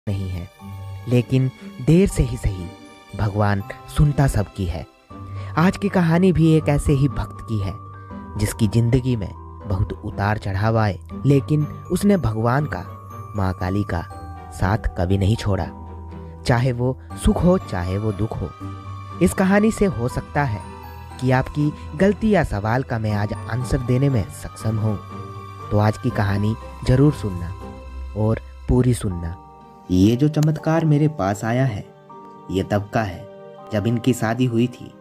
नहीं है, लेकिन देर से ही सही भगवान सुनता सबकी है। आज की कहानी भी एक ऐसे ही भक्त की है जिसकी जिंदगी में बहुत उतार चढ़ाव आए, लेकिन उसने भगवान का, माँ काली का साथ कभी नहीं छोड़ा। चाहे वो सुख हो चाहे वो दुख हो। इस कहानी से हो सकता है कि आपकी गलती या सवाल का मैं आज आंसर देने में सक्षम हूँ। तो आज की कहानी जरूर सुनना और पूरी सुनना। ये जो चमत्कार मेरे पास आया है ये तब का है जब इनकी शादी हुई थी,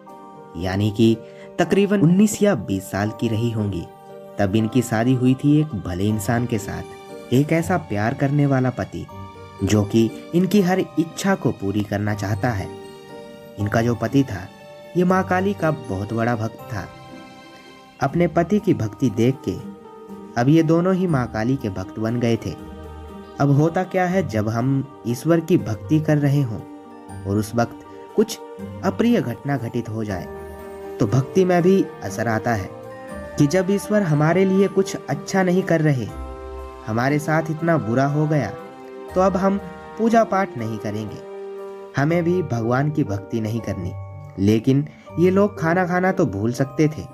यानी कि तकरीबन 19 या 20 साल की रही होंगी। तब इनकी शादी हुई थी एक भले इंसान के साथ, एक ऐसा प्यार करने वाला पति जो कि इनकी हर इच्छा को पूरी करना चाहता है। इनका जो पति था ये माँ काली का बहुत बड़ा भक्त था। अपने पति की भक्ति देख के अब ये दोनों ही माँ काली के भक्त बन गए थे। अब होता क्या है, जब हम ईश्वर की भक्ति कर रहे हों और उस वक्त कुछ अप्रिय घटना घटित हो जाए तो भक्ति में भी असर आता है कि जब ईश्वर हमारे लिए कुछ अच्छा नहीं कर रहे, हमारे साथ इतना बुरा हो गया, तो अब हम पूजा पाठ नहीं करेंगे, हमें भी भगवान की भक्ति नहीं करनी। लेकिन ये लोग खाना खाना तो भूल सकते थे,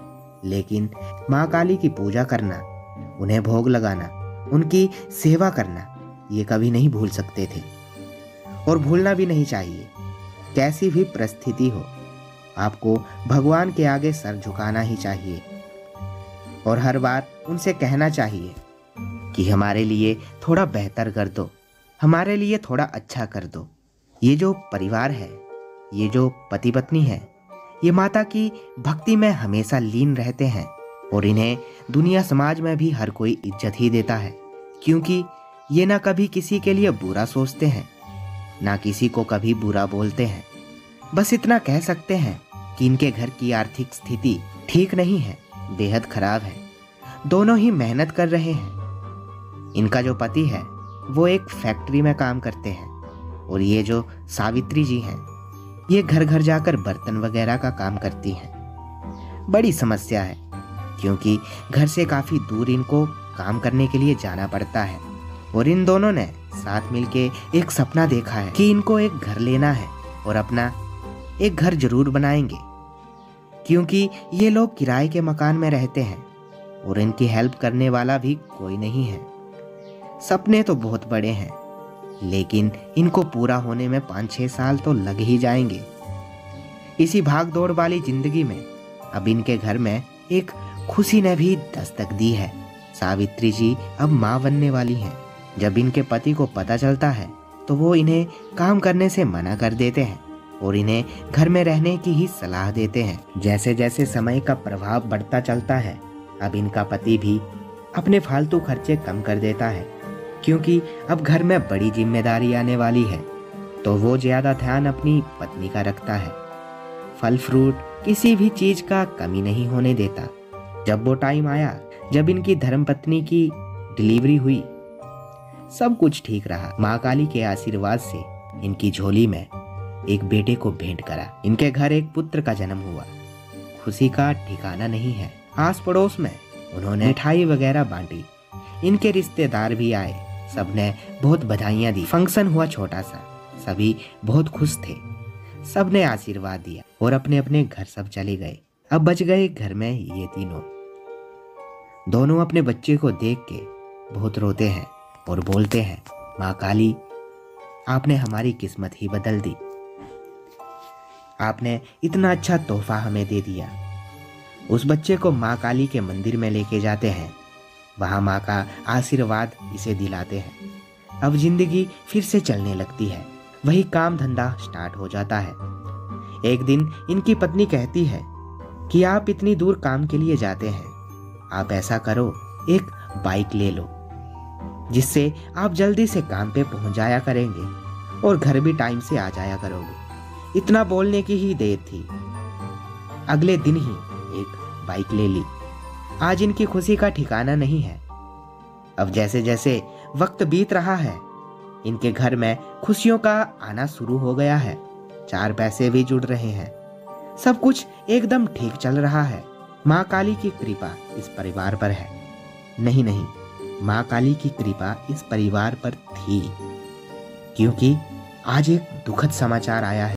लेकिन माँ काली की पूजा करना, उन्हें भोग लगाना, उनकी सेवा करना ये कभी नहीं भूल सकते थे और भूलना भी नहीं चाहिए। कैसी भी परिस्थिति हो, आपको भगवान के आगे सर झुकाना ही चाहिए और हर बार उनसे कहना चाहिए कि हमारे लिए थोड़ा बेहतर कर दो, हमारे लिए थोड़ा अच्छा कर दो। ये जो परिवार है, ये जो पति पत्नी है, ये माता की भक्ति में हमेशा लीन रहते हैं और इन्हें दुनिया समाज में भी हर कोई इज्जत ही देता है, क्योंकि ये ना कभी किसी के लिए बुरा सोचते हैं, ना किसी को कभी बुरा बोलते हैं। बस इतना कह सकते हैं कि इनके घर की आर्थिक स्थिति ठीक नहीं है, बेहद खराब है। दोनों ही मेहनत कर रहे हैं। इनका जो पति है वो एक फैक्ट्री में काम करते हैं और ये जो सावित्री जी हैं ये घर घर जाकर बर्तन वगैरह का काम करती हैं। बड़ी समस्या है क्योंकि घर से काफ़ी दूर इनको काम करने के लिए जाना पड़ता है और इन दोनों ने साथ मिलके एक सपना देखा है कि इनको एक घर लेना है और अपना एक घर जरूर बनाएंगे, क्योंकि ये लोग किराए के मकान में रहते हैं और इनकी हेल्प करने वाला भी कोई नहीं है। सपने तो बहुत बड़े हैं, लेकिन इनको पूरा होने में 5-6 साल तो लग ही जाएंगे। इसी भाग दौड़ वाली जिंदगी में अब इनके घर में एक खुशी ने भी दस्तक दी है। सावित्री जी अब माँ बनने वाली हैं। जब इनके पति को पता चलता है तो वो इन्हें काम करने से मना कर देते हैं और इन्हें घर में रहने की ही सलाह देते हैं। जैसे जैसे समय का प्रभाव बढ़ता चलता है, अब इनका पति भी अपने फालतू खर्चे कम कर देता है, क्योंकि अब घर में बड़ी जिम्मेदारी आने वाली है, तो वो ज्यादा ध्यान अपनी पत्नी का रखता है। फल फ्रूट किसी भी चीज का कमी नहीं होने देता। जब वो टाइम आया जब इनकी धर्मपत्नी की डिलीवरी हुई, सब कुछ ठीक रहा। माँ काली के आशीर्वाद से इनकी झोली में एक बेटे को भेंट करा। इनके घर एक पुत्र का जन्म हुआ। खुशी का ठिकाना नहीं है। आस पड़ोस में उन्होंने मिठाई वगैरह बांटी। इनके रिश्तेदार भी आए, सबने बहुत बधाइयां दी। फंक्शन हुआ छोटा सा, सभी बहुत खुश थे। सबने आशीर्वाद दिया और अपने अपने घर सब चले गए। अब बच गए घर में ये तीनों। दोनों अपने बच्चे को देख के बहुत रोते हैं और बोलते हैं, माँ काली आपने हमारी किस्मत ही बदल दी। आपने इतना अच्छा तोहफा हमें दे दिया। उस बच्चे को माँ काली के मंदिर में लेके जाते हैं। वहाँ माँ का आशीर्वाद इसे दिलाते हैं। अब जिंदगी फिर से चलने लगती है। वही काम धंधा स्टार्ट हो जाता है। एक दिन इनकी पत्नी कहती है कि आप इतनी दूर काम के लिए जाते हैं, आप ऐसा करो एक बाइक ले लो, जिससे आप जल्दी से काम पे पहुंच जाया करेंगे और घर भी टाइम से आ जाया करोगे। इतना बोलने की ही देर थी, अगले दिन ही एक बाइक ले ली। आज इनकी खुशी का ठिकाना नहीं है। अब जैसे जैसे वक्त बीत रहा है, इनके घर में खुशियों का आना शुरू हो गया है। 4 पैसे भी जुड़ रहे हैं। सब कुछ एकदम ठीक चल रहा है। माँ काली की कृपा इस परिवार पर है। नहीं, माँ काली की कृपा इस परिवार पर थी, क्योंकि आज एक दुखद समाचार आया है।